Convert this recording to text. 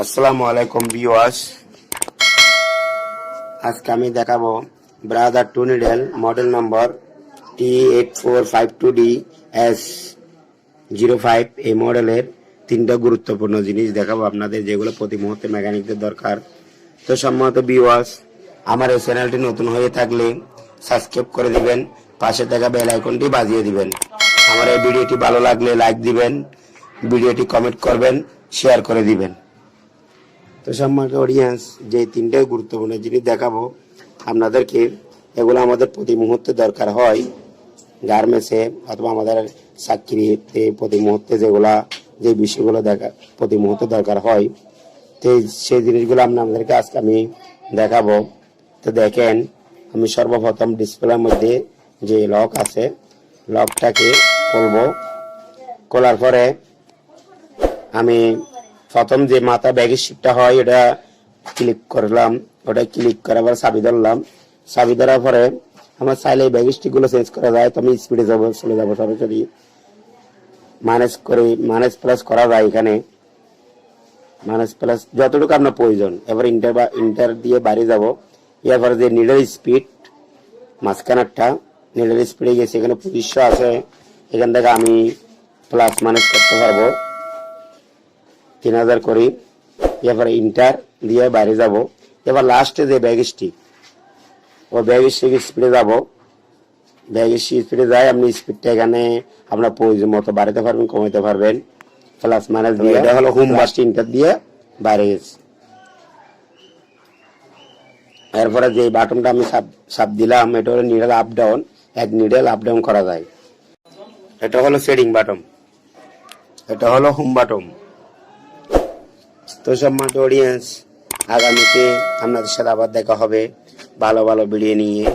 আসসালামু আলাইকুম ভিউয়ার্স, আজকে আমি দেখাবো brother two needle model number T8452DS05। এই মডেলের তিনটা গুরুত্বপূর্ণ জিনিস দেখাবো আপনাদের, যেগুলো প্রতি মুহূর্তে মেকানিকদের দরকার। তো সম্মানিত ভিউয়ার্স, আমার এই চ্যানেলটি নতুন হয়ে থাকলে সাবস্ক্রাইব করে দিবেন, পাশে থাকা বেল আইকনটি বাজিয়ে দিবেন। আমার এই ভিডিওটি ভালো লাগলে লাইক দিবেন, ভিডিওটি কমেন্ট করবেন, শেয়ার করে দিবেন। তো সম্মানিত অডিয়েন্স, যে তিনটে গুরুত্বপূর্ণ জিনিস দেখাবো আপনাদেরকে, এগুলো আমাদের প্রতি মুহূর্তে দরকার হয় গার্মেন্টসে অথবা আমাদের চাকরিতে প্রতি মুহূর্তে যে বিষয়গুলো প্রতি মুহূর্তে দরকার হয়। তো সেই জিনিসগুলো আপনাদেরকে আজকে আমি দেখাবো। তো দেখেন, আমি সর্বপ্রথম ডিসপ্লের মধ্যে যে লক আছে, লকটাকে খুলবো। খোলার পরে আমি প্রথম যে মাথা ব্যাগের শিপটা হয় ওটা ক্লিক করলাম। ওটা ক্লিক করার পর চাবি ধরলাম। চাবি ধরার পরে আমার চাইলে ব্যাগের স্টিকগুলো চেঞ্জ করা যায়। তো আমি স্পিডে চলে যাবো সরাসরি। মাইনাস প্লাস করা যায় এখানে, মাইনাস প্লাস যতটুকু আপনার প্রয়োজন। এবার ইন্টার দিয়ে বাইরে যাব। এরপরে যে নিডেল স্পিড মাঝখানেরটা নিডেল স্পিডে গেছে, এখানে 2500 আছে। এখান থেকে আমি প্লাস মাইনাস করতে পারবো 3000 করি। এবার ইন্টার দিয়ে বাইরে যাব। এবার লাস্টে যে ব্যাগ স্টিক, ও ব্যাগ স্টিক স্পিডে যাব। ব্যাগ স্পিডে যায়, আপনি স্পিডটা এখানে আপনার প্রয়োজন মতো বাড়াতে পারবেন, কমাইতে পারবেন, প্লাস মাইনাস দিয়ে। এটা হলো হোম বাস্ট ইন্টার দিয়ে বাইরে গেছে। এরপরে যে বাটনটা আমি সাপ দিলাম, এটা হলো নিডেল আপ ডাউন। এক নিডেল আপ ডাউন করা যায়। এটা হলো সেটিং বাটন, এটা হলো হোম বাটন। তো সম্মানিত অডিয়েন্স, আগামীতে আপনাদের সাথে আবার দেখা হবে ভালো ভালো ভিডিও নিয়ে।